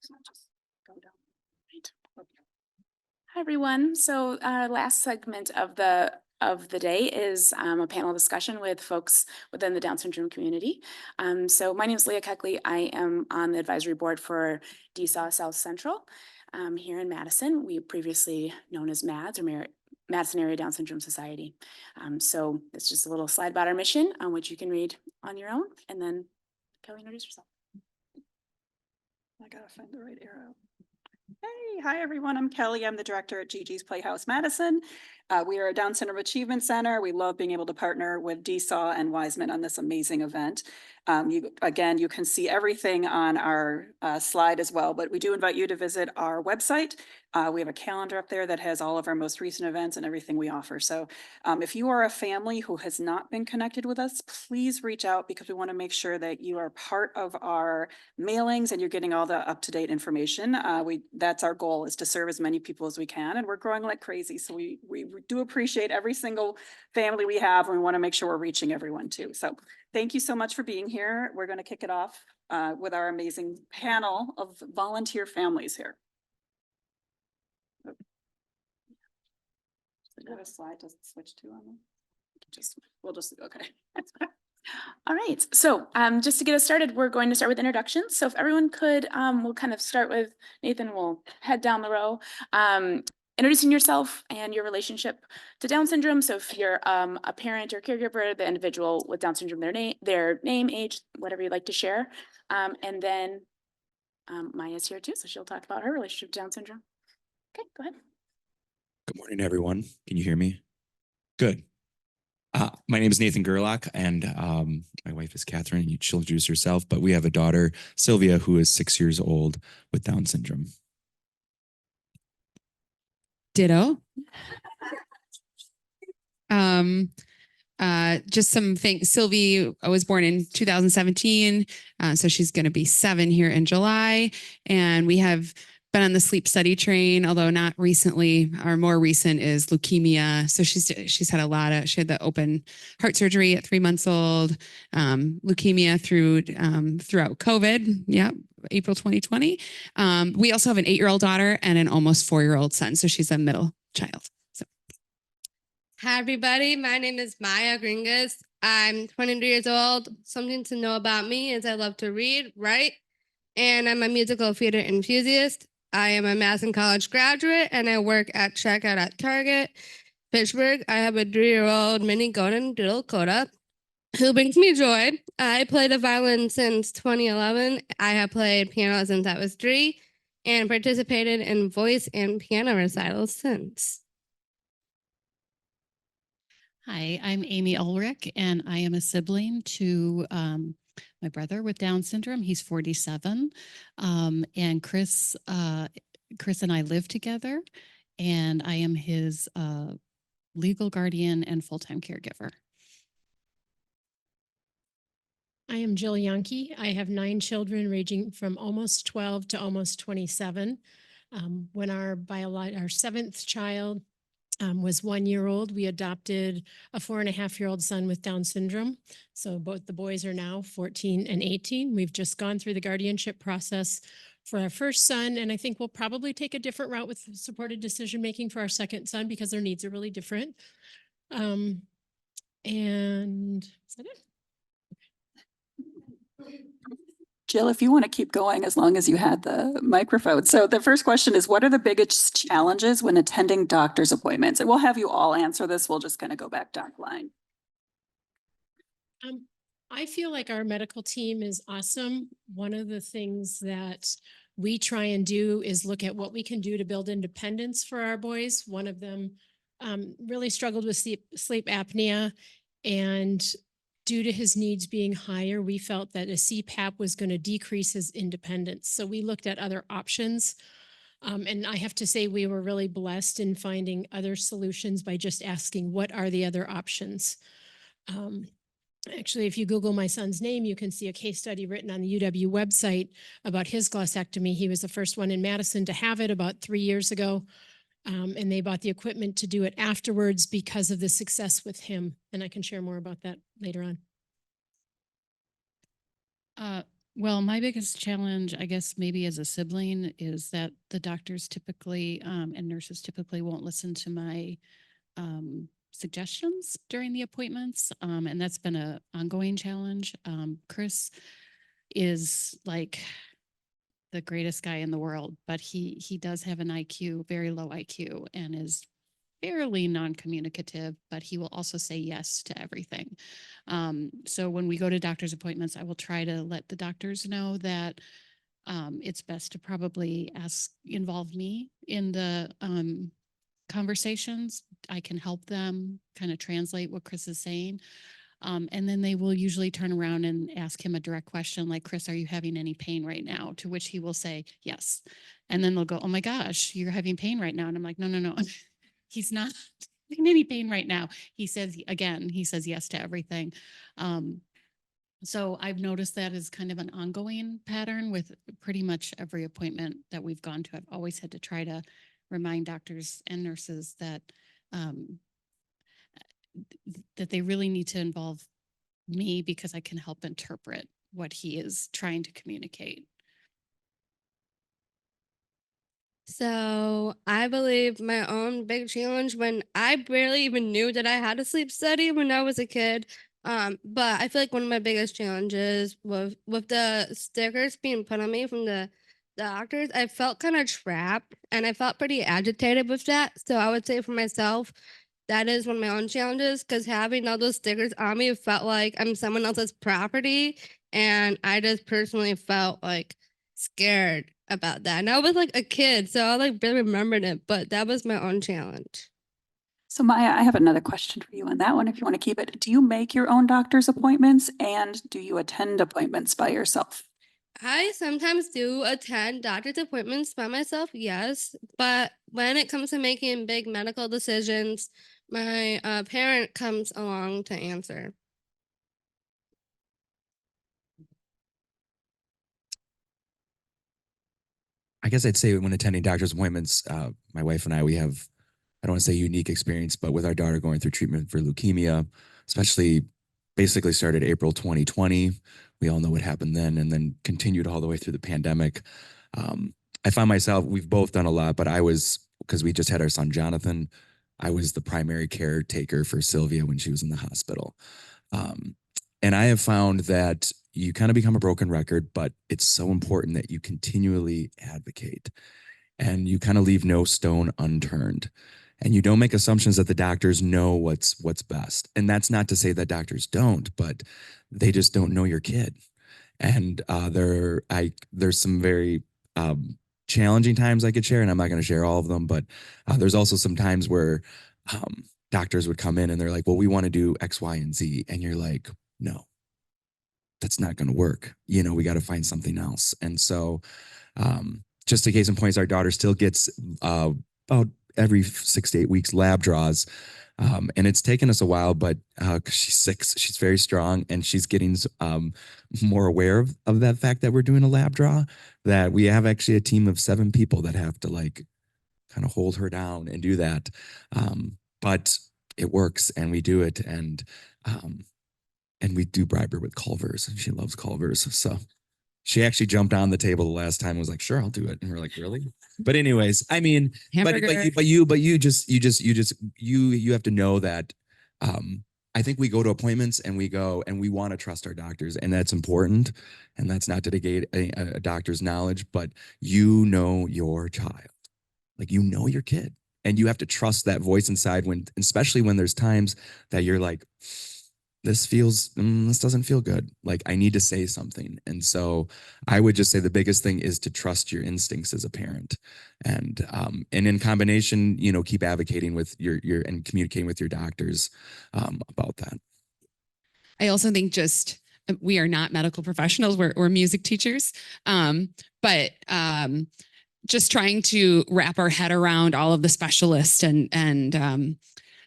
So just go down. Right. Okay. Hi, everyone. So our last segment of the day is a panel discussion with folks within the Down syndrome community. So my name is Leah Keckley. I am on the advisory board for DSAW South Central here in Madison. We previously known as MADS, or Madison Area Down Syndrome Society. So it's just a little slide about our mission, which you can read on your own. And then Kelly, introduce yourself. I gotta find the right arrow. Hey, hi everyone. I'm Kelly. I'm the director at Gigi's Playhouse Madison. We are a Down Syndrome Achievement Center. We love being able to partner with DSAW and Wiseman on this amazing event. Again, you can see everything on our slide as well, but we do invite you to visit our website. We have a calendar up there that has all of our most recent events and everything we offer. So if you are a family who has not been connected with us, please reach out because we want to make sure that you are part of our mailings and you're getting all the up-to-date information. That's our goal, is to serve as many people as we can, and we're growing like crazy. So we do appreciate every single family we have, and we want to make sure we're reaching everyone too. So thank you so much for being here. We're going to kick it off with our amazing panel of volunteer families here. A slide doesn't switch to on them. Okay. All right, so just to get us started, we're going to start with introductions. So if everyone could, we'll kind of start with Nathan, we'll head down the row. Introducing yourself and your relationship to Down syndrome. So if you're a parent or caregiver, the individual with Down syndrome, their name, age, whatever you'd like to share. And then Maya's here too, so she'll talk about her relationship to Down syndrome. Okay, go ahead. Good morning, everyone. Can you hear me? Good. My name is Nathan Gerlach, and my wife is Catherine. She'll introduce herself, but we have a daughter, Sylvia, who is 6 years old with Down syndrome. Ditto. Just some things. Sylvie was born in 2017, so she's going to be 7 here in July, and we have been on the sleep study train, although not recently. Our more recent is leukemia. So she's had she had the open heart surgery at 3 months old, leukemia throughout COVID. Yeah. April 2020. We also have an 8-year-old daughter and an almost 4-year-old son. So she's a middle child. So. Hi, everybody. My name is Maya Gringas. I'm 23 years old. Something to know about me is I love to read, write, and I'm a musical theater enthusiast. I am a Madison College graduate, and I work at checkout at Target, Pittsburgh. I have a 3-year-old mini golden doodle Coda who brings me joy. I played the violin since 2011. I have played piano since I was 3 and participated in voice and piano recitals since. Hi, I'm Amy Ulrich, and I am a sibling to my brother with Down syndrome. He's 47, and Chris and I live together, and I am his legal guardian and full-time caregiver. I am Jill Yankee. I have 9 children ranging from almost 12 to almost 27. When our 7th child was 1 year old, we adopted a 4.5-year-old son with Down syndrome. So both the boys are now 14 and 18. We've just gone through the guardianship process for our first son, and I think we'll probably take a different route with supported decision-making for our second son because their needs are really different. And is that it? Jill, if you want to keep going as long as you had the microphone. So the first question is, what are the biggest challenges when attending doctor's appointments? And we'll have you all answer this. We'll just kind of go back down the line. I feel like our medical team is awesome. One of the things that we try and do is look at what we can do to build independence for our boys. One of them really struggled with sleep apnea, and due to his needs being higher, we felt that a CPAP was going to decrease his independence. So we looked at other options. And I have to say we were really blessed in finding other solutions by just asking, what are the other options? Actually, if you Google my son's name, you can see a case study written on the UW website about his glossectomy. He was the first one in Madison to have it about 3 years ago. And they bought the equipment to do it afterwards because of the success with him. And I can share more about that later on. Well, my biggest challenge, I guess, maybe as a sibling, is that the doctors typically and nurses typically won't listen to my suggestions during the appointments, and that's been a ongoing challenge. Chris is like the greatest guy in the world, but he does have an IQ, very low IQ, and is fairly non-communicative, but he will also say yes to everything. So when we go to doctor's appointments, I will try to let the doctors know that it's best to probably involve me in the conversations. I can help them kind of translate what Chris is saying. And then they will usually turn around and ask him a direct question like, Chris, are you having any pain right now? To which he will say, yes. And then they'll go, oh my gosh, you're having pain right now. And I'm like, no, no, no. He's not in any pain right now. He says, again, he says yes to everything. So I've noticed that as kind of an ongoing pattern with pretty much every appointment that we've gone to. I've always had to try to remind doctors and nurses that that they really need to involve me because I can help interpret what he is trying to communicate. So I believe my own big challenge when I barely even knew that I had a sleep study when I was a kid. But I feel like one of my biggest challenges with the stickers being put on me from the doctors, I felt kind of trapped and I felt pretty agitated with that. So I would say for myself, that is one of my own challenges because having all those stickers on me felt like I'm someone else's property. And I just personally felt like scared about that. And I was like a kid, so I like barely remembered it, but that was my own challenge. So Maya, I have another question for you on that one, if you want to keep it. Do you make your own doctor's appointments and do you attend appointments by yourself? I sometimes do attend doctor's appointments by myself, yes, but when it comes to making big medical decisions, my parent comes along to answer. I guess I'd say when attending doctor's appointments, my wife and we have, I don't want to say unique experience, but with our daughter going through treatment for leukemia, especially basically started April 2020. We all know what happened then and then continued all the way through the pandemic. I found myself, we've both done a lot, but because we just had our son, Jonathan, I was the primary caretaker for Sylvia when she was in the hospital. And I have found that you kind of become a broken record, but it's so important that you continually advocate and you kind of leave no stone unturned. And you don't make assumptions that the doctors know what's best. And that's not to say that doctors don't, but they just don't know your kid. And there's some very challenging times I could share, and I'm not going to share all of them, but there's also some times where doctors would come in and they're like, well, we want to do X, Y, and Z. And you're like, no, that's not going to work. You know, we got to find something else. And so just in case in points, our daughter still gets about every 6 to 8 weeks lab draws. And it's taken us a while, but cause she's 6, she's very strong and she's getting more aware of that fact that we're doing a lab draw, that we have actually a team of 7 people that have to like kind of hold her down and do that. But it works and we do it. And we do bribe her with Culvers and she loves Culvers. So she actually jumped on the table the last time and was like, sure, I'll do it. And we're like, really? But anyways, I mean, but you have to know that I think we go to appointments and we go and we want to trust our doctors, and that's important. And that's not to negate a doctor's knowledge, but you know your child, like you know your kid, and you have to trust that voice inside especially when there's times that you're like, this doesn't feel good. Like I need to say something. And so I would just say the biggest thing is to trust your instincts as a parent, and in combination, you know, keep advocating with your and communicating with your doctors about that. I also think we are not medical professionals. We're music teachers. But just trying to wrap our head around all of the specialists and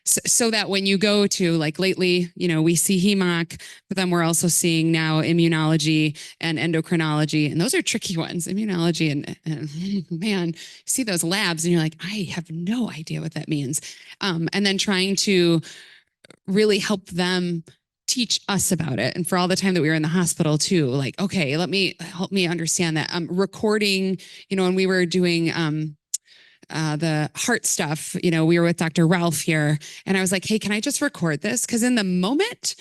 so that when you go to, like lately, you know, we see HEMOC, but then we're also seeing now immunology and endocrinology, and those are tricky ones. Immunology and man, you see those labs and you're like, I have no idea what that means. And then trying to really help them teach us about it. And for all the time that we were in the hospital too, like, okay, help me understand that. Recording, when we were doing, the heart stuff, we were with Dr. Ralph here, and I was like, hey, can I just record this? Because in the moment,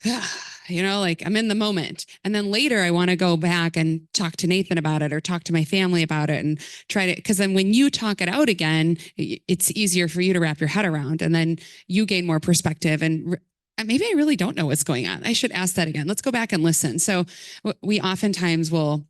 like I'm in the moment. And then later I want to go back and talk to Nathan about it or talk to my family about it and try to, because then when you talk it out again, it's easier for you to wrap your head around, and then you gain more perspective. And maybe I really don't know what's going on. I should ask that again. Let's go back and listen. So we oftentimes will,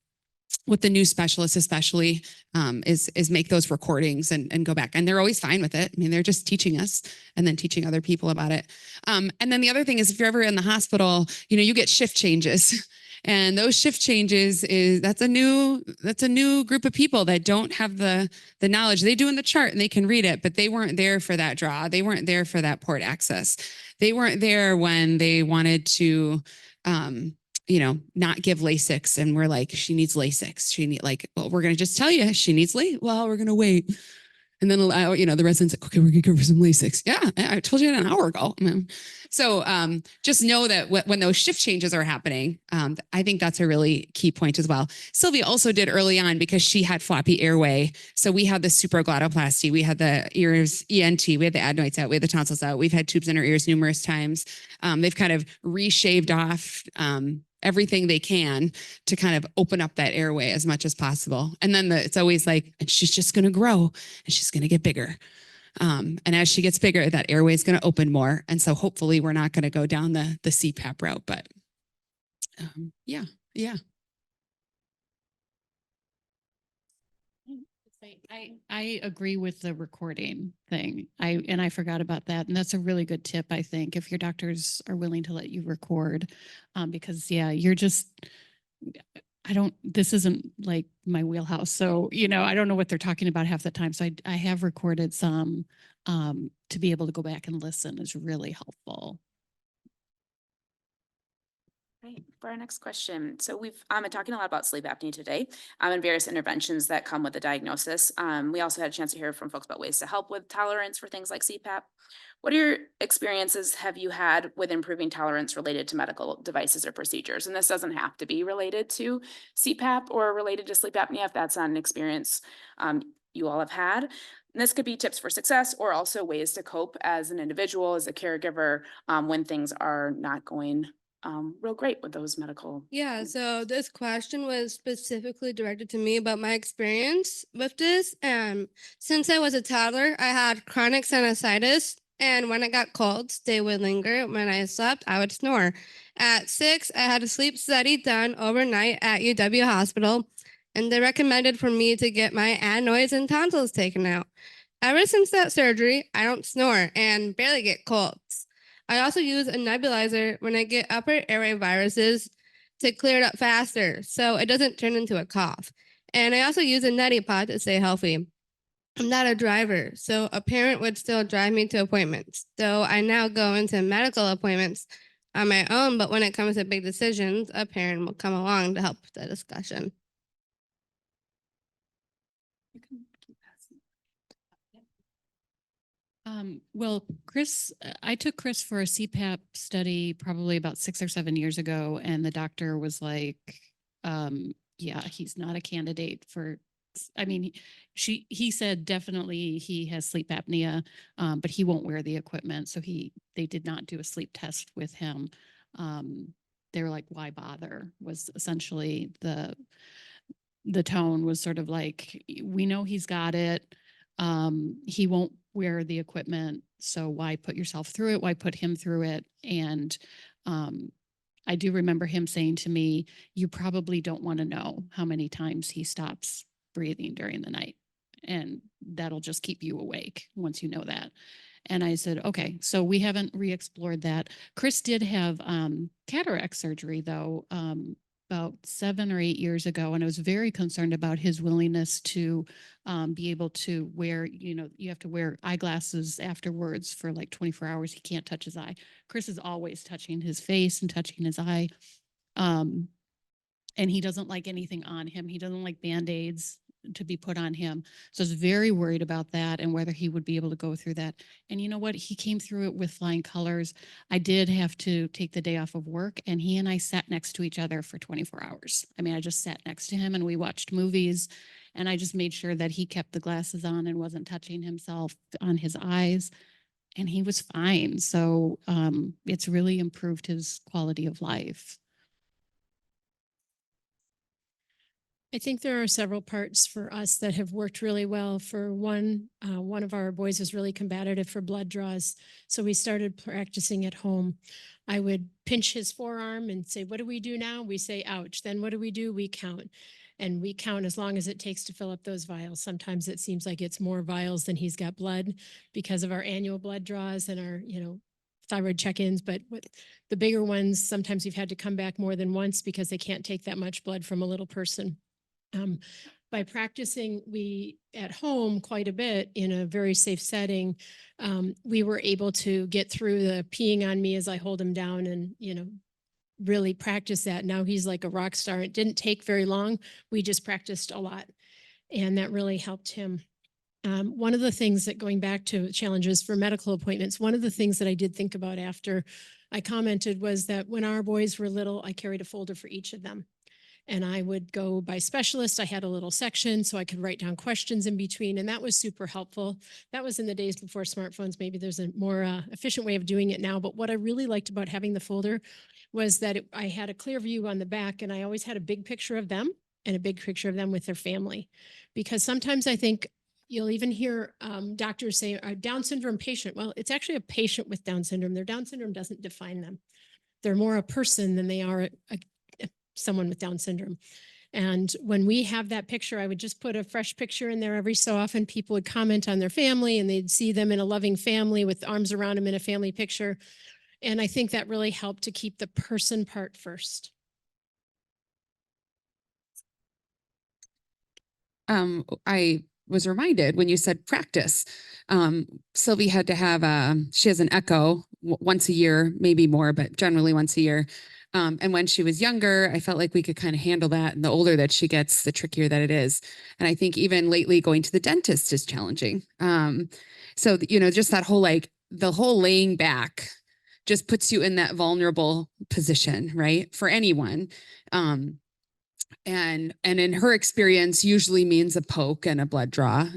with the new specialists especially, is make those recordings and go back. And they're always fine with it. I mean, they're just teaching us and then teaching other people about it. And then the other thing is, if you're ever in the hospital, you get shift changes. And those shift changes that's a new group of people that don't have the knowledge. They do in the chart and they can read it, but they weren't there for that draw. They weren't there for that port access. They weren't there when they wanted to, not give Lasix, and we're like, she needs Lasix. Well, we're going to just tell you she needs well, we're going to wait. And then, the resident's like, okay, we're going to give her some Lasix. Yeah, I told you an hour ago. So just know that when those shift changes are happening, I think that's a really key point as well. Sylvia also did early on, because she had floppy airway. So we had the supraglottoplasty, we had the ears ENT, we had the adenoids out, we had the tonsils out. We've had tubes in our ears numerous times. They've kind of reshaved off everything they can to kind of open up that airway as much as possible. And then it's always like, and she's just going to grow and she's going to get bigger. And as she gets bigger, that airway is going to open more. And so hopefully we're not going to go down the CPAP route, but yeah. I agree with the recording thing. I forgot about that. And that's a really good tip, I think, if your doctors are willing to let you record. Because this isn't like my wheelhouse. So, I don't know what they're talking about half the time. So I have recorded some, to be able to go back and listen is really helpful. Right. For our next question. So we've been talking a lot about sleep apnea today, and various interventions that come with the diagnosis. We also had a chance to hear from folks about ways to help with tolerance for things like CPAP. What are your experiences have you had with improving tolerance related to medical devices or procedures? And this doesn't have to be related to CPAP or related to sleep apnea if that's not an experience you all have had. And this could be tips for success or also ways to cope as an individual, as a caregiver, when things are not going real great with those medical. Yeah, so this question was specifically directed to me about my experience with this. Since I was a toddler, I had chronic sinusitis, and when I got colds, they would linger. When I slept, I would snore. At 6, I had a sleep study done overnight at UW Hospital, and they recommended for me to get my adenoids and tonsils taken out. Ever since that surgery, I don't snore and barely get colds. I also use a nebulizer when I get upper airway viruses to clear it up faster so it doesn't turn into a cough. And I also use a neti pot to stay healthy. I'm not a driver, so a parent would still drive me to appointments. So I now go into medical appointments on my own, but when it comes to big decisions, a parent will come along to help with the discussion. You can keep passing. Well, Chris, I took Chris for a CPAP study probably about 6 or 7 years ago, and the doctor was like, yeah, he's not a candidate for, he said definitely he has sleep apnea, but he won't wear the equipment. So they did not do a sleep test with him. They were like, why bother, was essentially the tone was sort of like, we know he's got it. He won't wear the equipment, so why put yourself through it? Why put him through it? And I do remember him saying to me, you probably don't want to know how many times he stops breathing during the night, and that'll just keep you awake once you know that. And I said, okay, so we haven't re-explored that. Chris did have cataract surgery though, about 7 or 8 years ago, and I was very concerned about his willingness to be able to wear, you have to wear eyeglasses afterwards for like 24 hours. He can't touch his eye. Chris is always touching his face and touching his eye. And he doesn't like anything on him. He doesn't like Band-Aids. to be put on him. So I was very worried about that and whether he would be able to go through that. And you know what? He came through it with flying colors. I did have to take the day off of work, and he and I sat next to each other for 24 hours. I mean, I just sat next to him and we watched movies, and I just made sure that he kept the glasses on and wasn't touching himself on his eyes. And he was fine. So it's really improved his quality of life. I think there are several parts for us that have worked really well. For one of our boys was really combative for blood draws. So we started practicing at home. I would pinch his forearm and say, what do we do now? We say, ouch. Then what do? We count. And we count as long as it takes to fill up those vials. Sometimes it seems like it's more vials than he's got blood because of our annual blood draws and our, thyroid check-ins. But the bigger ones, sometimes we've had to come back more than once because they can't take that much blood from a little person. By practicing at home quite a bit in a very safe setting, we were able to get through the peeing on me as I hold him down and, really practice that. Now he's like a rock star. It didn't take very long. We just practiced a lot, and that really helped him. One of the things that, going back to challenges for medical appointments, one of the things that I did think about after I commented was that when our boys were little, I carried a folder for each of them. And I would go by specialist. I had a little section so I could write down questions in between. And that was super helpful. That was in the days before smartphones. Maybe there's a more efficient way of doing it now. But what I really liked about having the folder was that I had a clear view on the back, and I always had a big picture of them and a big picture of them with their family. Because sometimes I think you'll even hear doctors say a Down syndrome patient. Well, it's actually a patient with Down syndrome. Their Down syndrome doesn't define them. They're more a person than they are someone with Down syndrome. And when we have that picture, I would just put a fresh picture in there every so often. People would comment on their family and they'd see them in a loving family with arms around them in a family picture. And I think that really helped to keep the person part first. I was reminded when you said practice. Sylvie had to have she has an echo once a year, maybe more, but generally once a year. And when she was younger, I felt like we could kind of handle that. And the older that she gets, the trickier that it is. And I think even lately going to the dentist is challenging. So, just that whole, the whole laying back just puts you in that vulnerable position, right? For anyone. And in her experience usually means a poke and a blood draw,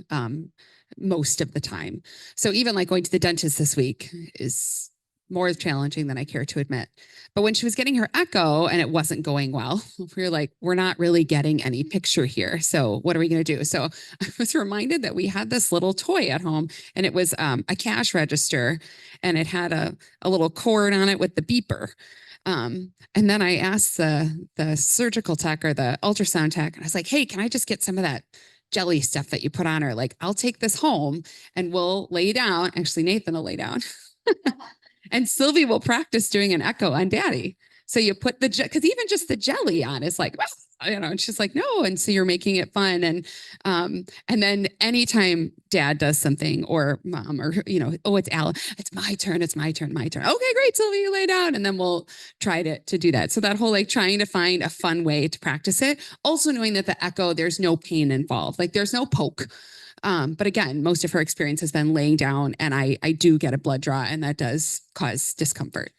most of the time. So even like going to the dentist this week is more challenging than I care to admit. But when she was getting her echo and it wasn't going well, we were like, we're not really getting any picture here. So what are we going to do? So I was reminded that we had this little toy at home, and it was a cash register, and it had a little cord on it with the beeper. And then I asked the surgical tech or the ultrasound tech, and I was like, hey, can I just get some of that jelly stuff that you put on her? Like, I'll take this home and we'll lay down. Actually, Nathan will lay down. And Sylvie will practice doing an echo on Daddy. So you put because even just the jelly on is like, and she's like, no. And so you're making it fun. And then anytime Dad does something, or Mom, or, oh, it's it's my turn. Okay, great. Sylvie, you lay down. And then we'll try to do that. So that whole trying to find a fun way to practice it. Also knowing that the echo, there's no pain involved. There's no poke. But again, most of her experience has been laying down, and I do get a blood draw, and that does cause discomfort.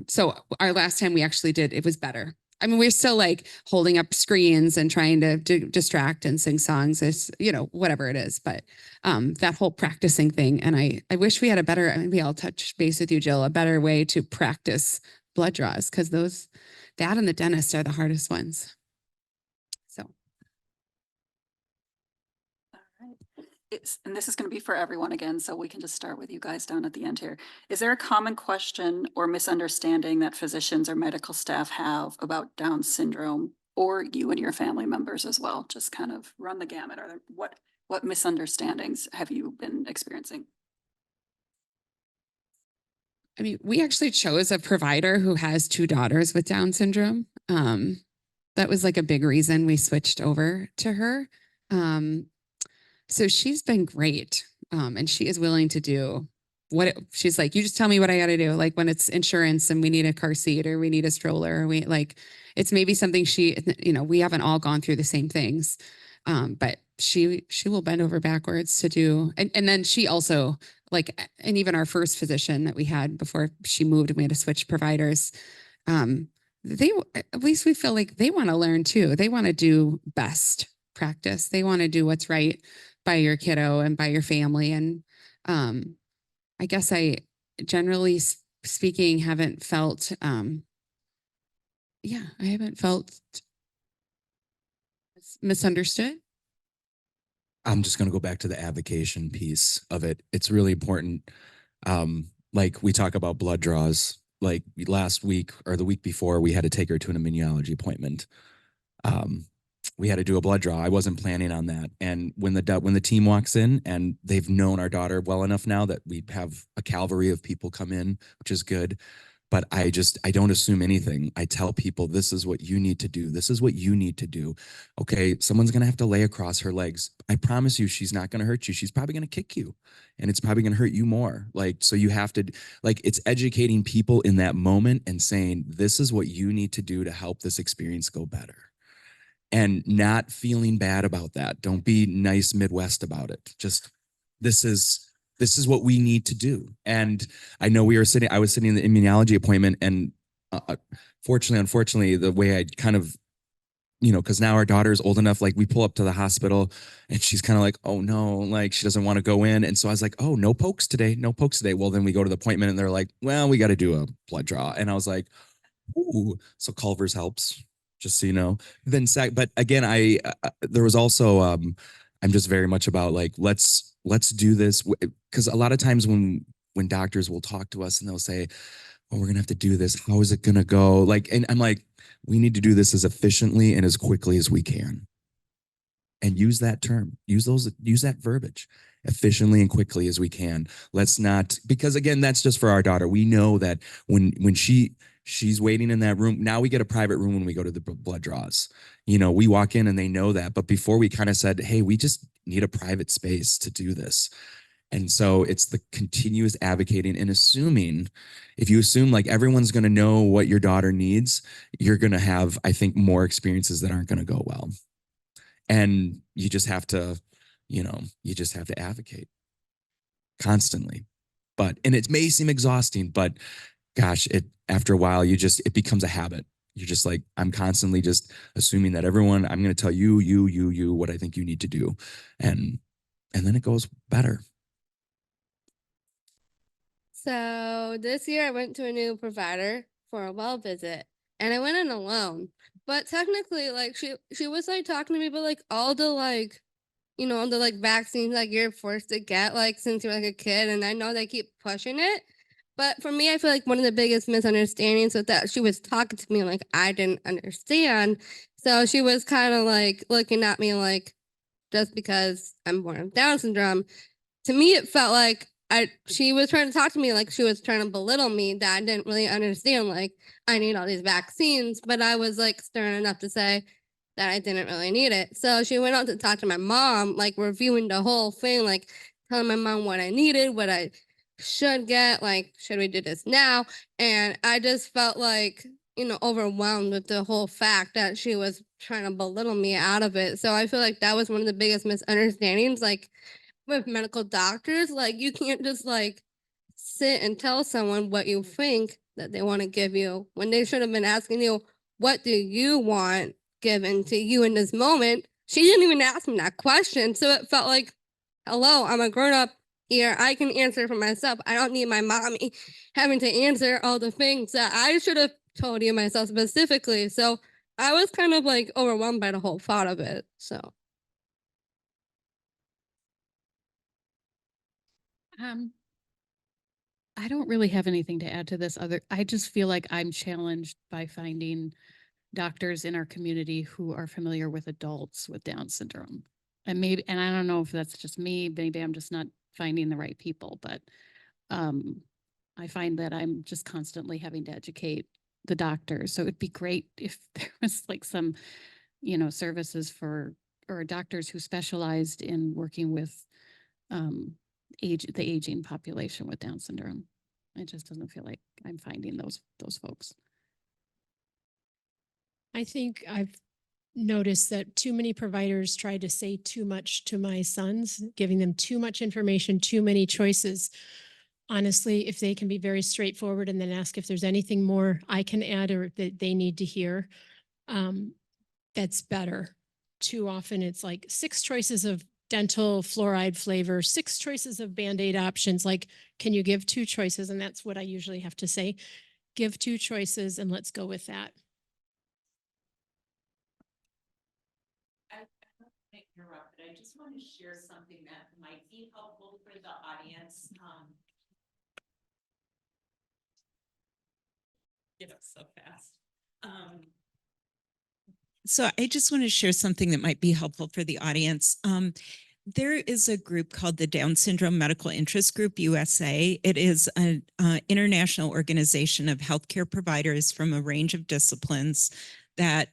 So our last time we actually did, it was better. I mean, we're still holding up screens and trying to distract and sing songs, as whatever it is. But that whole practicing thing, and I wish we had a better, maybe I'll touch base with you, Jill, a better way to practice blood draws, because that and the dentist are the hardest ones. And this is going to be for everyone again, so we can just start with you guys down at the end here. Is there a common question or misunderstanding that physicians or medical staff have about Down syndrome, or you and your family members as well? Just kind of run the gamut. What misunderstandings have you been experiencing? I mean, we actually chose a provider who has 2 daughters with Down syndrome. That was a big reason we switched over to her. So she's been great. And she is willing to do she's like, you just tell me what I got to do. When it's insurance and we need a car seat or we need a stroller, or it's maybe something we haven't all gone through the same things. But she will bend over backwards to do, and then she also like, and even our first physician that we had before she moved and we had to switch providers, they, at least we feel like they want to learn too. They want to do best practice. They want to do what's right by your kiddo and by your family. And I guess I generally speaking haven't felt, I haven't felt misunderstood. I'm just going to go back to the avocation piece of it. It's really important. Like we talk about blood draws, like last week or the week before, we had to take her to an immunology appointment. We had to do a blood draw. I wasn't planning on that. And when the team walks in and they've known our daughter well enough now that we have a cavalry of people come in, which is good. But I don't assume anything. I tell people, this is what you need to do. This is what you need to do. Okay, someone's going to have to lay across her legs. I promise you, she's not going to hurt you. She's probably going to kick you, and it's probably going to hurt you more. Like, so you have to, like, it's educating people in that moment and saying, this is what you need to do to help this experience go better. And not feeling bad about that. Don't be nice Midwest about it. Just, this is what we need to do. And I know I was sitting in the immunology appointment, and unfortunately, the way I kind of, because now our daughter is old enough, like we pull up to the hospital and she's kind of like, oh no, like she doesn't want to go in. And so I was like, oh, no pokes today. Well, then we go to the appointment and they're like, well, we got to do a blood draw. And I was like, ooh, so Culver's helps, just so you know. Then but again, there was also, I'm just very much about like, let's do this, because a lot of times when doctors will talk to us and they'll say, oh, we're gonna have to do this, how is it gonna go, like, and I'm like, we need to do this as efficiently and as quickly as we can, and use that term, use that verbiage, efficiently and quickly as we can. Let's not, because again, that's just for our daughter. We know that when she's waiting in that room. Now we get a private room when we go to the blood draws. We walk in and they know that. But before, we kind of said, hey, we just need a private space to do this. And so it's the continuous advocating and assuming, if you assume like everyone's going to know what your daughter needs, you're going to have, I think, more experiences that aren't going to go well. And you just have to, advocate constantly. And it may seem exhausting, but gosh, after a while, it becomes a habit. You're just like, I'm constantly just assuming that I'm going to tell you what I think you need to do. And then it goes better. So this year I went to a new provider for a well visit, and I went in alone. But technically, like she was like talking to me about like all the like, the like vaccines like you're forced to get like since you're like a kid, and I know they keep pushing it. But for me, I feel like one of the biggest misunderstandings was that she was talking to me like I didn't understand. So she was kind of like looking at me like, just because I'm born with Down syndrome. To me, it felt like she was trying to talk to me like she was trying to belittle me, that I didn't really understand. Like, I need all these vaccines, but I was like stern enough to say that I didn't really need it. So she went on to talk to my mom, like reviewing the whole thing, like telling my mom what I needed, what I should get, like, should we do this now? And I just felt like, overwhelmed with the whole fact that she was trying to belittle me out of it. So I feel like that was one of the biggest misunderstandings, like with medical doctors. Like, you can't just like sit and tell someone what you think that they want to give you, when they should have been asking you, what do you want given to you in this moment? She didn't even ask me that question. So it felt like, hello, I'm a grown up here. I can answer for myself. I don't need my mommy having to answer all the things that I should have told you myself specifically. So I was kind of like overwhelmed by the whole thought of it. So I don't really have anything to add to this I just feel like I'm challenged by finding doctors in our community who are familiar with adults with Down syndrome. And I don't know if that's just me, maybe I'm just not finding the right people, but I find that I'm just constantly having to educate the doctors. So it'd be great if there was like some, services or doctors who specialized in working with the aging population with Down syndrome. It just doesn't feel like I'm finding those folks. I think I've noticed that too many providers try to say too much to my sons, giving them too much information, too many choices. Honestly, if they can be very straightforward and then ask if there's anything more I can add or that they need to hear, that's better. Too often it's like 6 choices of dental fluoride flavor, 6 choices of Band-Aid options. Like, can you give 2 choices? And that's what I usually have to say. Give 2 choices and let's go with that. Interrupt, but I just want to share something that might be helpful for the audience. Get up so fast. So I just want to share something that might be helpful for the audience. There is a group called the Down Syndrome Medical Interest Group USA. It is an international organization of healthcare providers from a range of disciplines that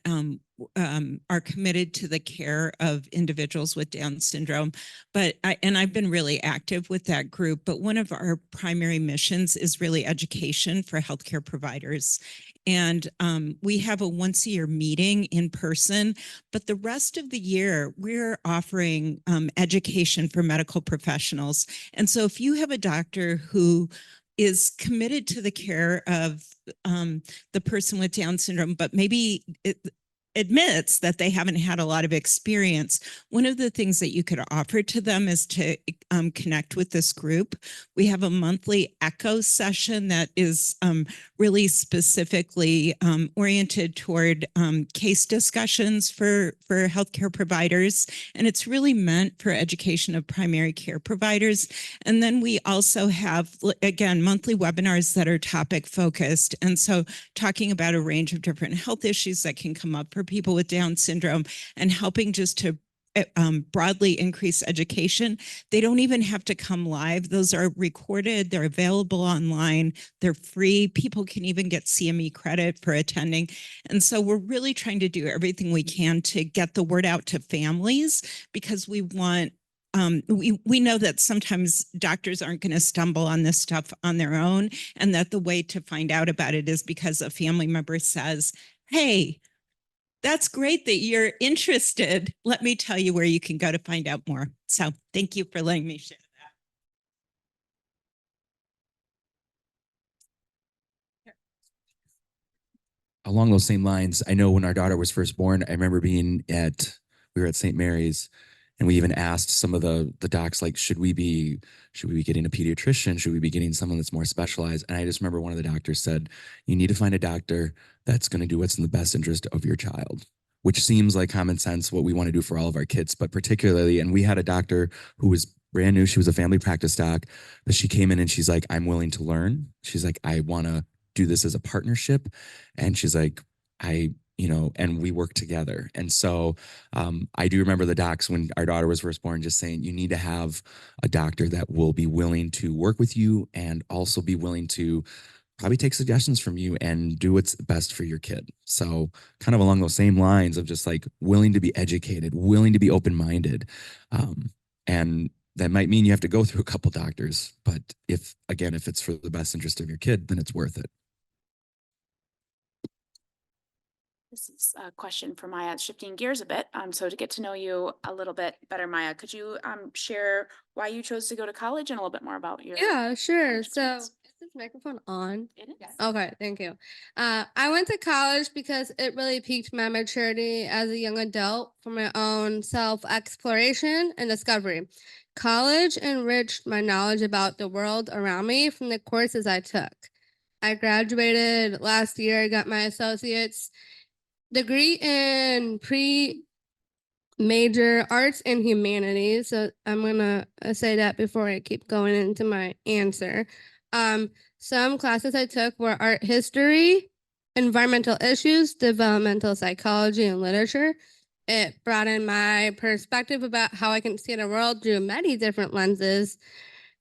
are committed to the care of individuals with Down syndrome. I've been really active with that group, but one of our primary missions is really education for healthcare providers. And we have a once-a-year meeting in person, but the rest of the year we're offering education for medical professionals. And so if you have a doctor who is committed to the care of the person with Down syndrome, but maybe admits that they haven't had a lot of experience, one of the things that you could offer to them is to connect with this group. We have a monthly echo session that is really specifically oriented toward case discussions for healthcare providers. And it's really meant for education of primary care providers. And then we also have, again, monthly webinars that are topic focused. And so talking about a range of different health issues that can come up for people with Down syndrome and helping just to broadly increase education. They don't even have to come live. Those are recorded. They're available online. They're free. People can even get CME credit for attending. And so we're really trying to do everything we can to get the word out to families, because we want we know that sometimes doctors aren't going to stumble on this stuff on their own, and that the way to find out about it is because a family member says, hey, that's great that you're interested. Let me tell you where you can go to find out more. So thank you for letting me share that. Along those same lines, I know when our daughter was first born, I remember we were at St. Mary's, and we even asked some of the docs, like, should we be getting a pediatrician? Should we be getting someone that's more specialized? And I just remember one of the doctors said, you need to find a doctor that's going to do what's in the best interest of your child, which seems like common sense, what we want to do for all of our kids, but particularly, and we had a doctor who was brand new. She was a family practice doc, but she came in and she's like, I'm willing to learn. She's like, I want to do this as a partnership. And she's like, and we work together. And so I do remember the docs when our daughter was first born just saying, you need to have a doctor that will be willing to work with you and also be willing to probably take suggestions from you and do what's best for your kid. So kind of along those same lines of just like willing to be educated, willing to be open-minded. And that might mean you have to go through a couple doctors, but if it's for the best interest of your kid, then it's worth it. This is a question for Maya, shifting gears a bit. So to get to know you a little bit better, Maya, could you share why you chose to go to college and a little bit more about your Yeah, sure. college So experience? is this microphone on? It is. Okay, thank you. I went to college because it really piqued my maturity as a young adult for my own self-exploration and discovery. College enriched my knowledge about the world around me from the courses I took. I graduated last year. I got my associate's degree in major arts and humanities. So I'm gonna say that before I keep going into my answer. Some classes I took were art history, environmental issues, developmental psychology, and literature. It broadened my perspective about how I can see the world through many different lenses.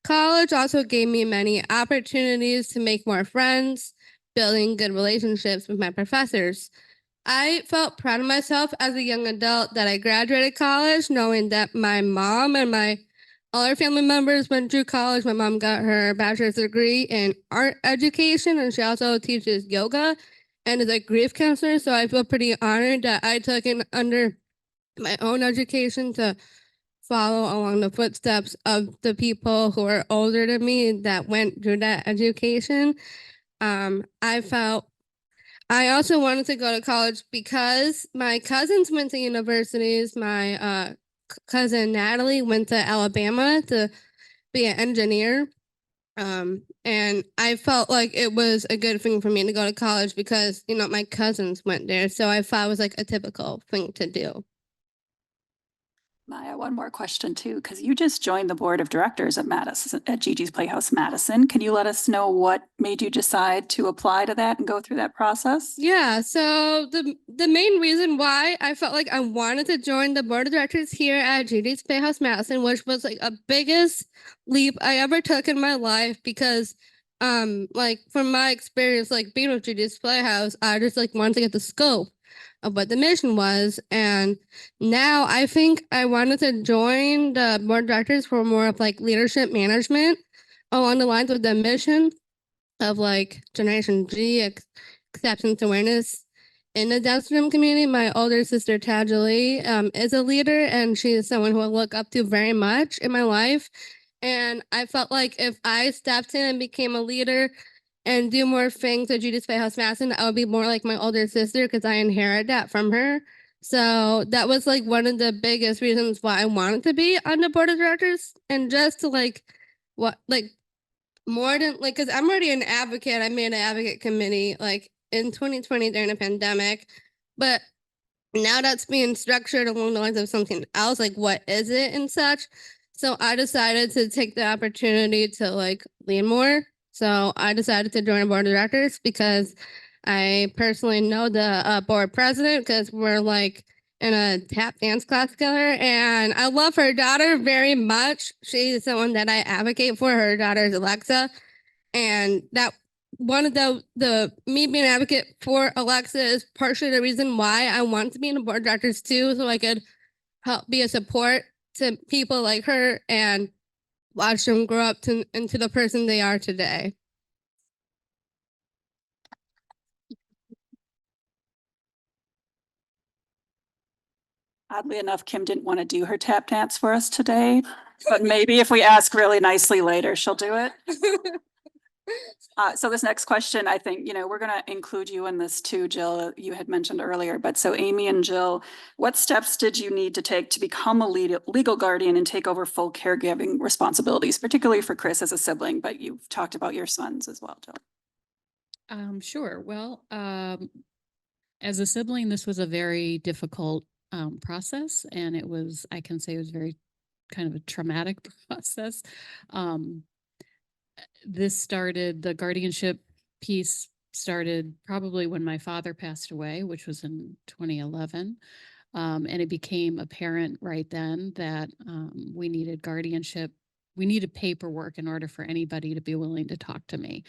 College also gave me many opportunities to make more friends, building good relationships with my professors. I felt proud of myself as a young adult that I graduated college, knowing that my mom and all our family members went through college. My mom got her bachelor's degree in art education, and she also teaches yoga. and is a grief counselor. So I feel pretty honored that I took in under my own education to follow along the footsteps of the people who are older than me that went through that education. I also wanted to go to college because my cousins went to universities. My cousin Natalie went to Alabama to be an engineer. And I felt like it was a good thing for me to go to college because, you know, my cousins went there. So I thought it was like a typical thing to do. Maya, one more question too, because you just joined the board of directors at Madison, at Gigi's Playhouse Madison. Can you let us know what made you decide to apply to that and go through that process? Yeah, so the main reason why I felt like I wanted to join the board of directors here at Gigi's Playhouse Madison, which was like a biggest leap I ever took in my life because like from my experience like being with Gigi's Playhouse, I just like wanted to get the scope of what the mission was. And now I think I wanted to join the board of directors for more of like leadership management along the lines of the mission of like Generation G, acceptance awareness in the Down syndrome community. My older sister Tajalee is a leader, and she is someone who I look up to very much in my life. And I felt like if I stepped in and became a leader and do more things at Gigi's Playhouse Madison, I would be more like my older sister because I inherit that from her. So that was like one of the biggest reasons why I wanted to be on the board of directors, and just to like more than like, because I'm already an advocate. I made an advocate committee like in 2020 during the pandemic, but now that's being structured along the lines of something else, like what is it and such. So I decided to take the opportunity to like lean more. So I decided to join a board of directors because I personally know the board president because we're like in a tap dance class together, and I love her daughter very much. She's someone that I advocate for. Her daughter is Alexa, and that one of the me being an advocate for Alexa is partially the reason why I want to be in the board of directors too, so I could help be a support to people like her and watch them grow up into the person they are today. Oddly enough, Kim didn't want to do her tap dance for us today, but maybe if we ask really nicely later, she'll do it. So this next question, I think, we're going to include you in this too, Jill. You had mentioned earlier, but so Amy and Jill, what steps did you need to take to become a legal guardian and take over full caregiving responsibilities, particularly for Chris as a sibling, but you've talked about your sons as well, Jill. Sure. Well, as a sibling, this was a very difficult process, and I can say it was very kind of a traumatic process. The guardianship piece started probably when my father passed away, which was in 2011. And it became apparent right then that we needed guardianship. We needed paperwork in order for anybody to be willing to talk to me.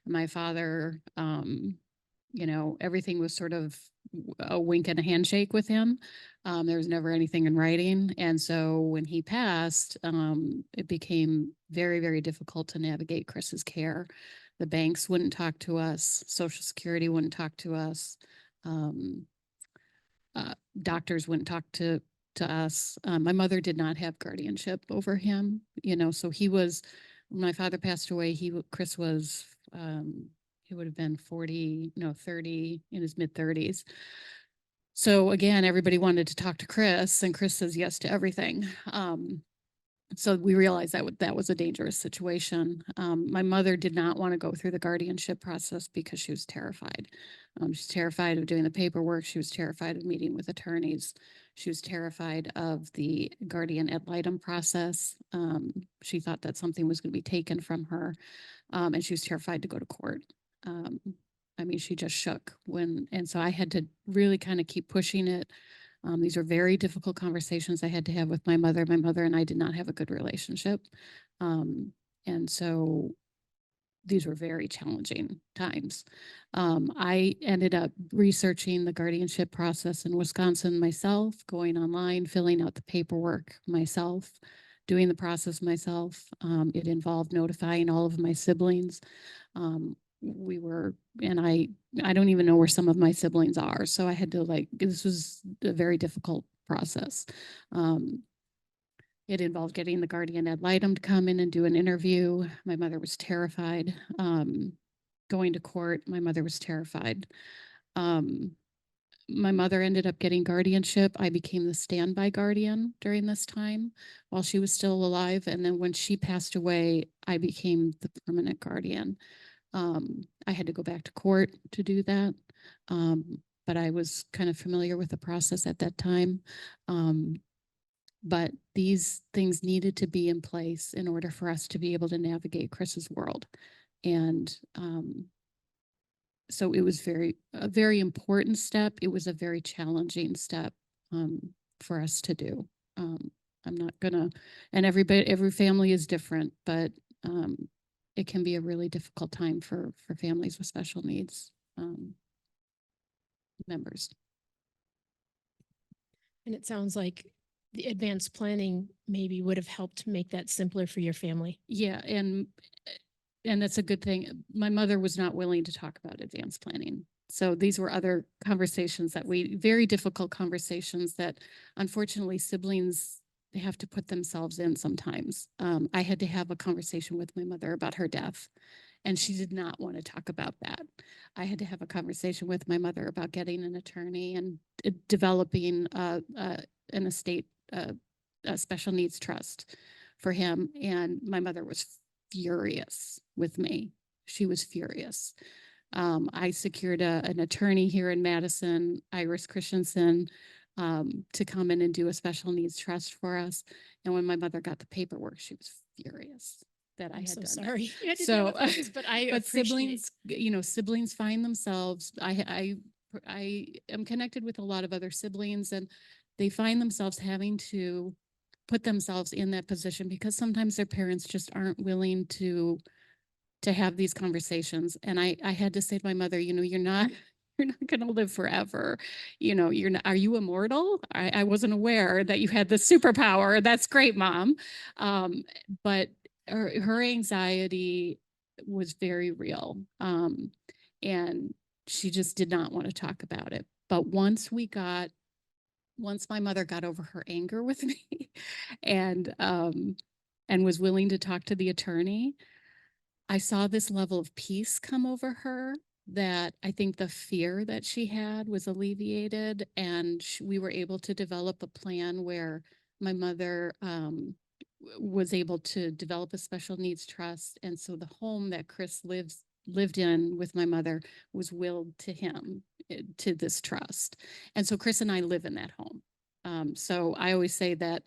My father, everything was sort of a wink and a handshake with him. There was never anything in writing. And so when he passed, it became very, very difficult to navigate Chris's care. The banks wouldn't talk to us. Social Security wouldn't talk to us. Doctors wouldn't talk to us. My mother did not have guardianship over him, so when my father passed away, Chris was, he would have been 30, in his mid-30s. So again, everybody wanted to talk to Chris, and Chris says yes to everything. So we realized that was a dangerous situation. My mother did not want to go through the guardianship process because she was terrified. She's terrified of doing the paperwork. She was terrified of meeting with attorneys. She was terrified of the guardian ad litem process. She thought that something was going to be taken from her, and she was terrified to go to court. She just shook and so I had to really kind of keep pushing it. These were very difficult conversations I had to have with my mother. My mother and I did not have a good relationship. And so these were very challenging times. I ended up researching the guardianship process in Wisconsin myself, going online, filling out the paperwork myself, doing the process myself. It involved notifying all of my siblings. we were, and I don't even know where some of my siblings are. So I had to this was a very difficult process. It involved getting the guardian ad litem to come in and do an interview. My mother was terrified. Going to court, my mother was terrified. My mother ended up getting guardianship. I became the standby guardian during this time while she was still alive. And then when she passed away, I became the permanent guardian. I had to go back to court to do that. But I was kind of familiar with the process at that time. But these things needed to be in place in order for us to be able to navigate Chris's world. And so it was a very important step. It was a very challenging step for us to do. I'm not gonna, and every family is different, but it can be a really difficult time for families with special needs members. And it sounds like the advanced planning maybe would have helped make that simpler for your family. Yeah, and that's a good thing. My mother was not willing to talk about advanced planning. So these were other conversations very difficult conversations that unfortunately siblings, they have to put themselves in sometimes. I had to have a conversation with my mother about her death, and she did not want to talk about that. I had to have a conversation with my mother about getting an attorney and developing an estate, a special needs trust for him. And my mother was furious with me. She was furious. I secured an attorney here in Madison, Iris Christensen, to come in and do a special needs trust for us. And when my mother got the papaperwork, she was furious that I I'm had so done that. sorry. You had to So, deal with this, but I but appreciate- siblings, siblings find themselves. I am connected with a lot of other siblings, and they find themselves having to put themselves in that position because sometimes their parents just aren't willing to have these conversations. And I had to say to my mother, you're not going to live forever. You're not, are you immortal? I wasn't aware that you had the superpower. That's great, Mom. But her anxiety was very real. And she just did not want to talk about it. But once my mother got over her anger with me and was willing to talk to the attorney, I saw this level of peace come over her that I think the fear that she had was alleviated, and we were able to develop a plan where my mother was able to develop a special needs trust. And so the home that Chris lived in with my mother was willed to him, to this trust. And so Chris and I live in that home. So I always say that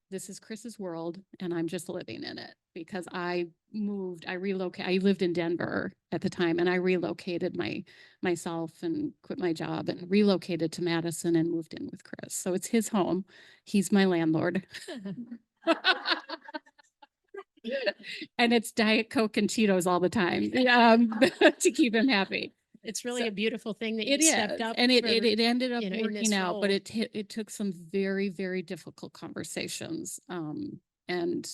this is Chris's world and I'm just living in it because I relocated. I lived in Denver at the time, and I relocated myself and quit my job and relocated to Madison and moved in with Chris. So it's his home. He's my landlord. And it's Diet Coke and Cheetos all the time to keep him happy. It's really So a beautiful thing that you It stepped is, up. and it for, ended up in this working out, but role. it took some very, very difficult conversations. And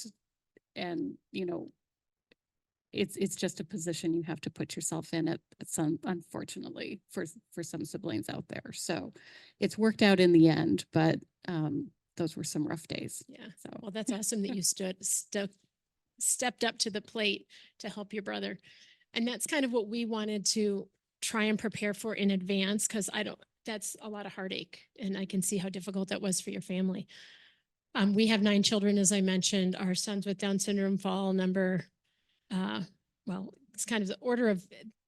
it's just a position you have to put yourself in at some, unfortunately, for some siblings out there. So it's worked out in the end, but those were some rough days. Yeah. So Well, that's awesome that you stepped up to the plate to help your brother. And that's kind of what we wanted to try and prepare for in advance, because that's a lot of heartache, and I can see how difficult that was for your family. We have 9 children, as I mentioned. Our sons with Down syndrome fall number, it's kind of the order of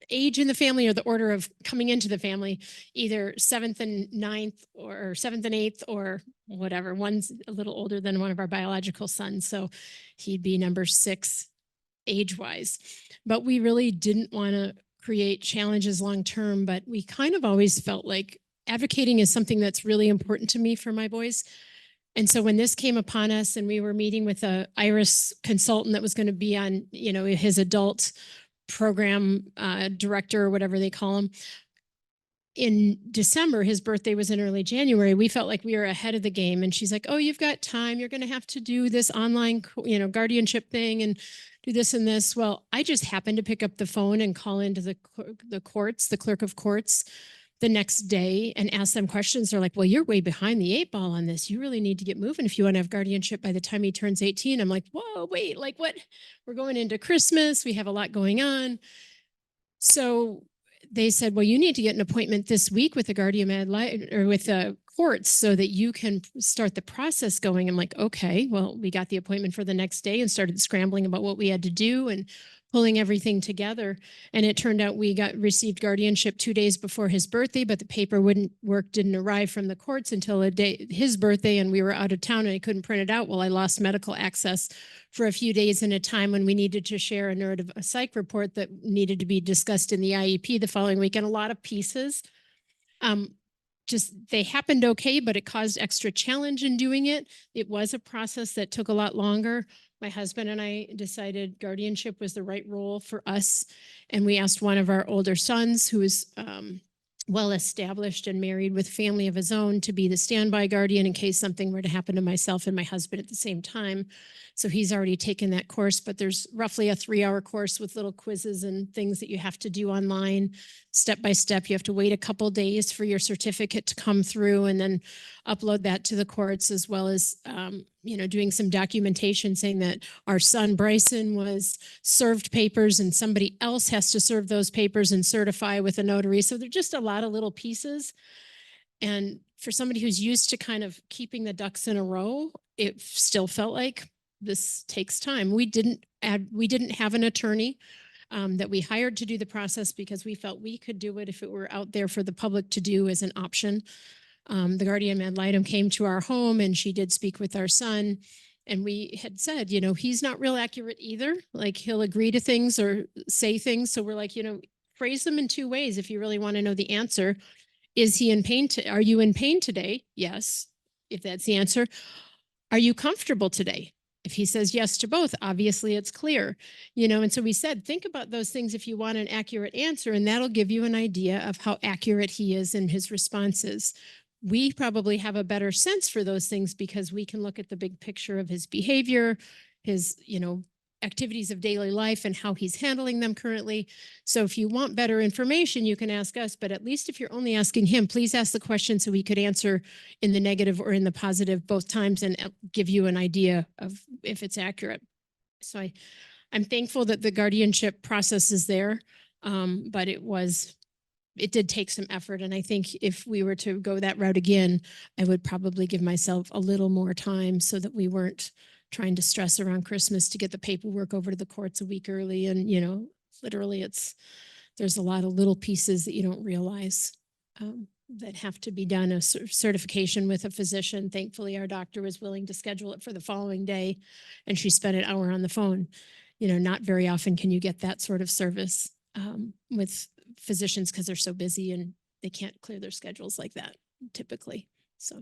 age in the family or the order of coming into the family, either 7th and 9th or 7th and 8th or whatever. One's a little older than one of our biological sons, so he'd be number 6 age-wise. But we really didn't want to create challenges long-term, but we kind of always felt like advocating is something that's really important to me for my boys. And so when this came upon us and we were meeting with a IRIS consultant that was going to be on, his adult program director or whatever they call him, in December, his birthday was in early January. We felt like we were ahead of the game. And she's like, oh, you've got time. You're going to have to do this online, guardianship thing and do this and this. Well, I just happened to pick up the phone and call into the courts, the clerk of courts the next day and ask them questions. They're like, well, you're way behind the 8 ball on this. You really need to get moving if you want to have guardianship by the time he turns 18. I'm like, whoa, wait, like what? We're going into Christmas. We have a lot going on. So they said, well, you need to get an appointment this week with the guardian ad litem or with the courts so that you can start the process going. I'm like, okay, well, we got the appointment for the next day and started scrambling about what we had to do and pulling everything together. And it turned out we received guardianship 2 days before his birthday, but the paperwork didn't arrive from the courts until his birthday, and we were out of town and I couldn't print it out. Well, I lost medical access for a few days in a time when we needed to share a psych report that needed to be discussed in the IEP the following week, and a lot of pieces. Just they happened okay, but it caused extra challenge in doing it. It was a process that took a lot longer. My husband and I decided guardianship was the right role for us. And we asked one of our older sons, who is well established and married with family of his own, to be the standby guardian in case something were to happen to myself and my husband at the same time. So he's already taken that course, but there's roughly a 3-hour course with little quizzes and things that you have to do online, step by step. You have to wait a couple days for your certificate to come through and then upload that to the courts, as well as, doing some documentation saying that our son Bryson was served papers and somebody else has to serve those papers and certify with a notary. So they're just a lot of little pieces. And for somebody who's used to kind of keeping the ducks in a row, it still felt like this takes time. We didn't have an attorney that we hired to do the process because we felt we could do it if it were out there for the public to do as an option. The guardian ad litem came to our home and she did speak with our son. And we had said, he's not real accurate either. Like he'll agree to things or say things. So we're like, phrase them in 2 ways if you really want to know the answer. Is he in pain? Are you in pain today? Yes. If that's the answer. Are you comfortable today? If he says yes to both, obviously it's clear, and so we said, think about those things if you want an accurate answer, and that'll give you an idea of how accurate he is in his responses. We probably have a better sense for those things because we can look at the big picture of his behavior, his, activities of daily life and how he's handling them currently. So if you want better information, you can ask us, but at least if you're only asking him, please ask the question so we could answer in the negative or in the positive both times and give you an idea of if it's accurate. So I'm thankful that the guardianship process is there, but it did take some effort. And I think if we were to go that route again, I would probably give myself a little more time so that we weren't trying to stress around Christmas to get the paperwork over to the courts a week early. And, literally there's a lot of little pieces that you don't realize that have to be done. A certification with a physician. Thankfully, our doctor was willing to schedule it for the following day. And she spent an hour on the phone. Not very often can you get that sort of service with physicians because they're so busy and they can't clear their schedules like that typically. So.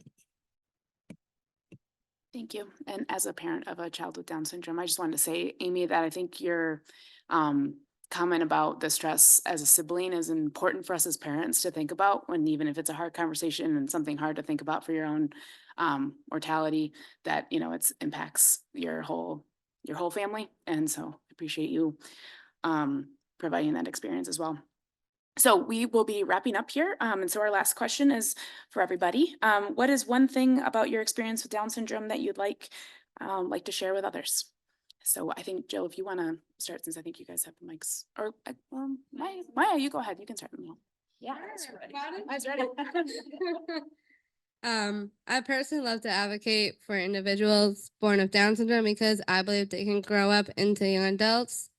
Thank you. And as a parent of a child with Down syndrome, I just wanted to say, Amy, that I think your comment about the stress as a sibling is important for us as parents to think about when, even if it's a hard conversation and something hard to think about for your own mortality, that, it impacts your whole family. And so I appreciate you providing that experience as well. So we will be wrapping up here. And so our last question is for everybody. What is one thing about your experience with Down syndrome that you'd like to share with others? So I think, Jill, if you want to start, since I think you guys have the mics, or Maya, you go ahead. You can start. Yeah, Mine's ready. I personally love to advocate for individuals born with Down syndrome because I believe they can grow up into young adults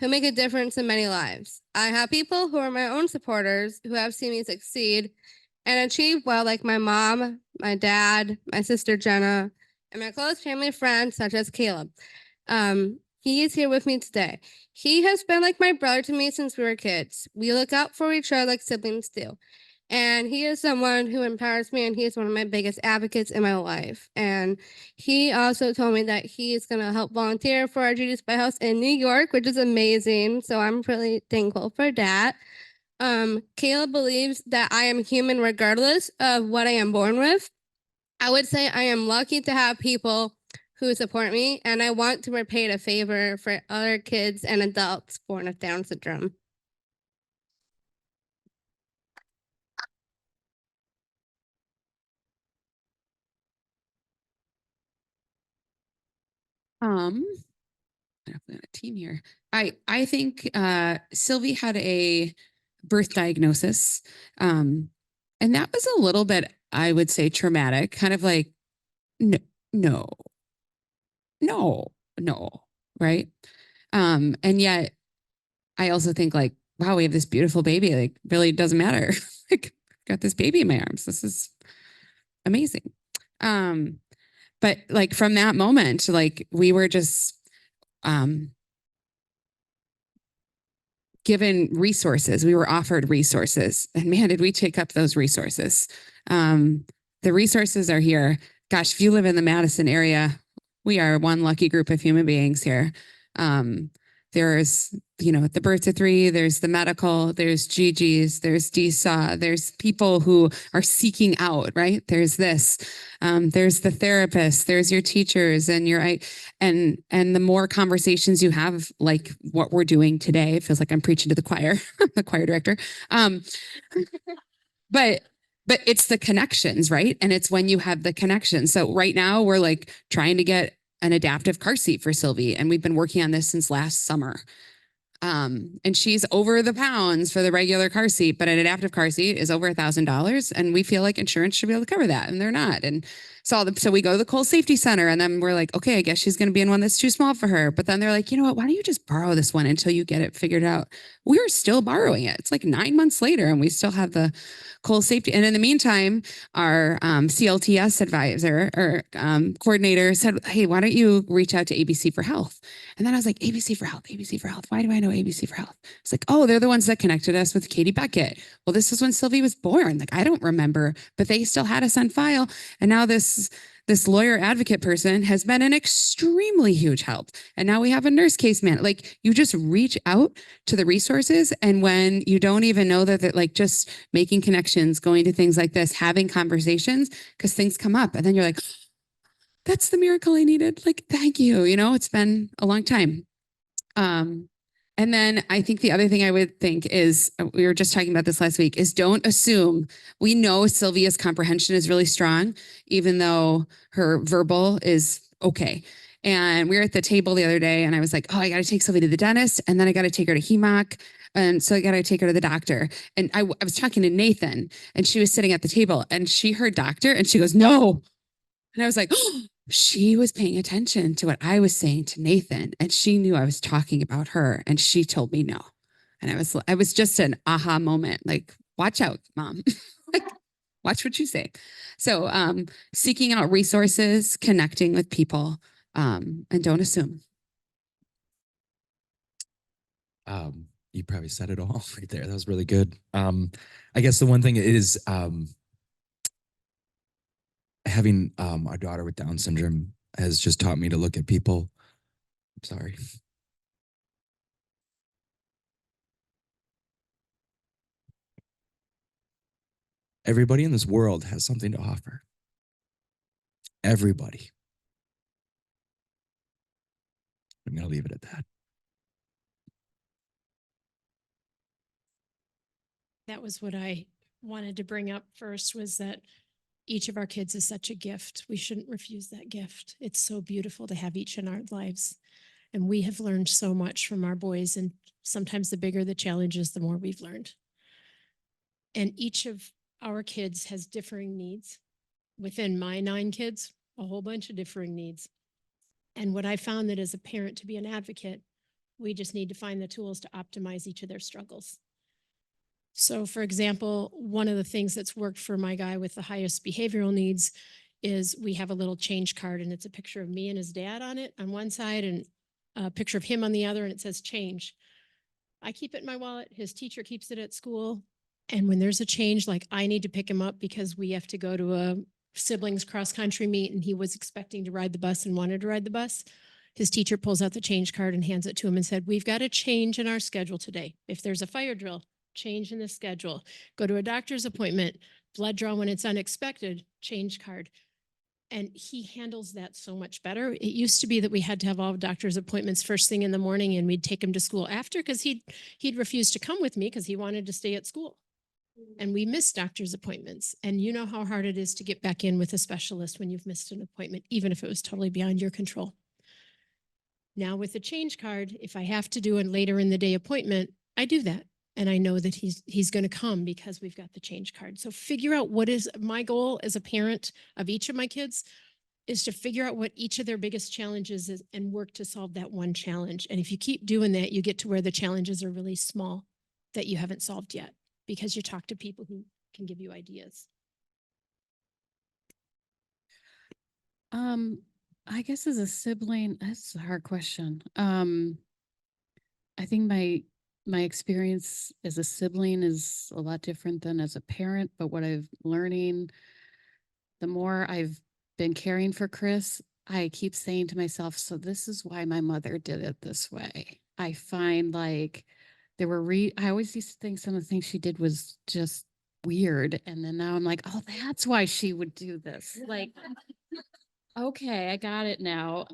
who make a difference in many lives. I have people who are my own supporters who have seen me succeed and achieve well, like my mom, my dad, my sister Jenna, and my close family friends such as Caleb. He is here with me today. He has been like my brother to me since we were kids. We look out for each other like siblings do. And he is someone who empowers me, and he is one of my biggest advocates in my life. And he also told me that he is going to help volunteer for our Judy's Playhouse in New York, which is amazing. So I'm really thankful for that. Kayla believes that I am human regardless of what I am born with. I would say I am lucky to have people who support me, and I want to repay the favor for other kids and adults born with Down syndrome. Definitely on a team here. I think Sylvie had a birth diagnosis. And that was a little bit, I would say, traumatic, kind of like, no, no, no, no, right? And yet I also think like, wow, we have this beautiful baby. Like, really doesn't matter. Like, got this baby in my arms. This is amazing. But like from that moment, like we were just given resources. We were offered resources, and man, did we take up those resources. The resources are here. Gosh, if you live in the Madison area, we are one lucky group of human beings here. There's, the Birth to Three, there's the medical, there's Gigi's, there's DSAW, there's people who are seeking out, right? There's this, there's the therapist, there's your teachers and and the more conversations you have, like what we're doing today, it feels like I'm preaching to the choir, the choir director. But it's the connections, right? And it's when you have the connections. So right now we're like trying to get an adaptive car seat for Sylvie. And we've been working on this since last summer. And she's over the pounds for the regular car seat, but an adaptive car seat is over $1,000. And we feel like insurance should be able to cover that. And they're not. And so we go to the Cole Safety Center and then we're like, okay, I guess she's going to be in one that's too small for her. But then they're like, you know what, why don't you just borrow this one until you get it figured out? We're still borrowing it. It's like 9 months later and we still have the Cole Safety. And in the meantime, our CLTS advisor or coordinator said, hey, why don't you reach out to ABC for Health? And then I was like, ABC for Health, ABC for Health. Why do I know ABC for Health? It's like, oh, they're the ones that connected us with Katie Beckett. Well, this is when Sylvie was born. Like, I don't remember, but they still had us on file. And now this lawyer advocate person has been an extremely huge help. And now we have a nurse case man. Like, you just reach out to the resources. And when you don't even know that like just making connections, going to things like this, having conversations, because things come up and then you're like, that's the miracle I needed. Like, thank you. It's been a long time. And then I think the other thing I would think is, we were just talking about this last week, is don't assume. We know Sylvia's comprehension is really strong, even though her verbal is okay. And we were at the table the other day and I was like, oh, I got to take Sylvia to the dentist and then I got to take her to HEMOC. And so I got to take her to the doctor. And I was talking to Nathan and she was sitting at the table and she heard doctor and she goes, no. And I was like, oh, she was paying attention to what I was saying to Nathan and she knew I was talking about her and she told me no. And I was just an aha moment, like, watch out, mom. Like, watch what you say. So seeking out resources, connecting with people, and don't assume. You probably said it all right there. That was really good. I guess the one thing is having our daughter with Down syndrome has just taught me to look at people. I'm sorry. Everybody in this world has something to offer. Everybody. I'm going to leave it at that. That was what I wanted to bring up first, was that each of our kids is such a gift. We shouldn't refuse that gift. It's so beautiful to have each in our lives. And we have learned so much from our boys. And sometimes the bigger the challenges, the more we've learned. And each of our kids has differing needs. Within my 9 kids, a whole bunch of differing needs. And what I found that as a parent, to be an advocate, we just need to find the tools to optimize each of their struggles. So for example, one of the things that's worked for my guy with the highest behavioral needs is we have a little change card and it's a picture of me and his dad on it on one side and a picture of him on the other and it says change. I keep it in my wallet. His teacher keeps it at school. And when there's a change, like I need to pick him up because we have to go to a siblings cross country meet and he was expecting to ride the bus and wanted to ride the bus. His teacher pulls out the change card and hands it to him and said, we've got a change in our schedule today. If there's a fire drill, change in the schedule, go to a doctor's appointment, blood draw when it's unexpected, change card. And he handles that so much better. It used to be that we had to have all doctor's appointments first thing in the morning and we'd take him to school after because he'd refuse to come with me because he wanted to stay at school. And we missed doctor's appointments. And you know how hard it is to get back in with a specialist when you've missed an appointment, even if it was totally beyond your control. Now with the change card, if I have to do a later in the day appointment, I do that. And I know that he's going to come because we've got the change card. So figure out what is my goal as a parent of each of my kids is to figure out what each of their biggest challenges is and work to solve that one challenge. And if you keep doing that, you get to where the challenges are really small that you haven't solved yet because you talk to people who can give you ideas. I guess as a sibling, that's a hard question. I think my experience as a sibling is a lot different than as a parent, but what I've learning, the more I've been caring for Chris, I keep saying to myself, so this is why my mother did it this way. I find like there were I always used to think some of the things she did was just weird. And then now I'm like, oh, that's why she would do this. Like, okay, I got it now.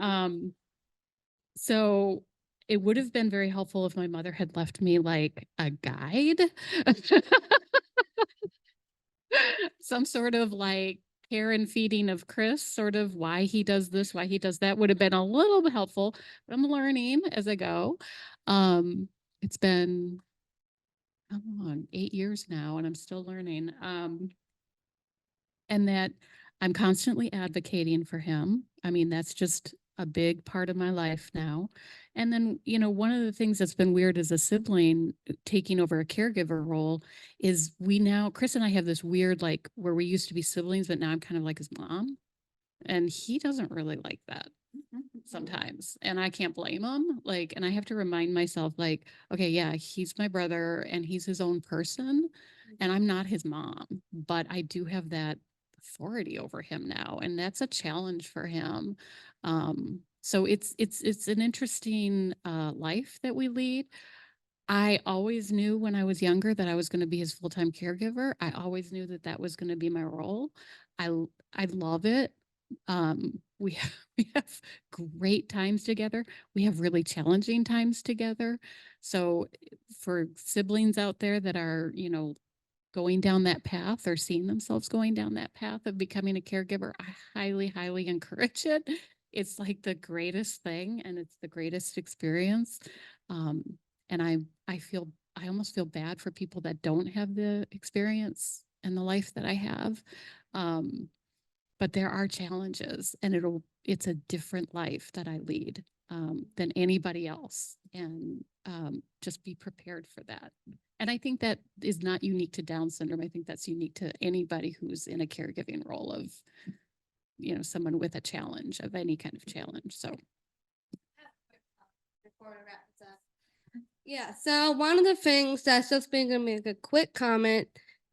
So it would have been very helpful if my mother had left me like a guide, some sort of like care and feeding of Chris, sort of why he does this, why he does that would have been a little bit helpful, but I'm learning as I go. It's been, how long? 8 years now, and I'm still learning. And that I'm constantly advocating for him. I mean, that's just a big part of my life now. And then, you know, one of the things that's been weird as a sibling taking over a caregiver role is Chris and I have this weird, like where we used to be siblings, but now I'm kind of like his mom. And he doesn't really like that sometimes. And I can't blame him. Like, and I have to remind myself like, okay, yeah, he's my brother and he's his own person and I'm not his mom, but I do have that authority over him now. And that's a challenge for him. So it's an interesting life that we lead. I always knew when I was younger that I was going to be his full-time caregiver. I always knew that that was going to be my role. I love it. We have great times together. We have really challenging times together. So for siblings out there that are, you know, going down that path or seeing themselves going down that path of becoming a caregiver, I highly, highly encourage it. It's like the greatest thing and it's the greatest experience. And I almost feel bad for people that don't have the experience and the life that I have. But there are challenges and it's a different life that I lead than anybody else. And just be prepared for that. And I think that is not unique to Down syndrome. I think that's unique to anybody who's in a caregiving role of, you know, someone with a challenge of any kind of challenge. So. Yeah, so one of the things that's just been gonna make a quick comment,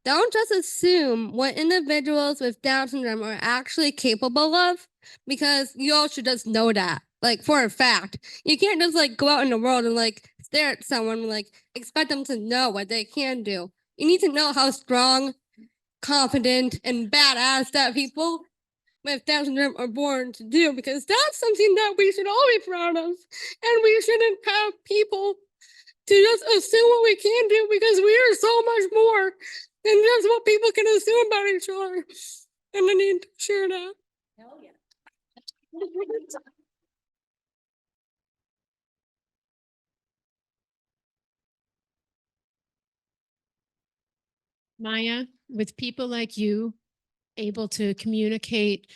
don't just assume what individuals with Down syndrome are actually capable of, because you all should just know that, like for a fact. You can't just like go out in the world and like stare at someone and like expect them to know what they can do. You need to know how strong, confident, and badass that people with Down syndrome are born to do, because that's something that we should all be proud of. And we shouldn't have people to just assume what we can do, because we are so much more than just what people can assume about each other. And I need to share that. Hell yeah. Maya, with people like you able to communicate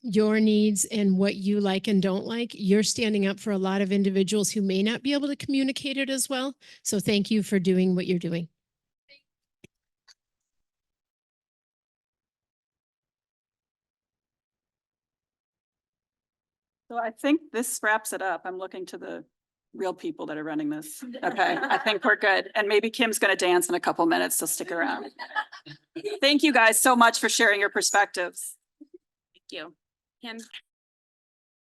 your needs and what you like and don't like, you're standing up for a lot of individuals who may not be able to communicate it as well. So thank you for doing what you're doing. So I think this wraps it up. I'm looking to the real people that are running this. Okay, I think we're good. And maybe Kim's going to dance in a couple minutes, so stick around. Thank you guys so much for sharing your perspectives. Thank you. And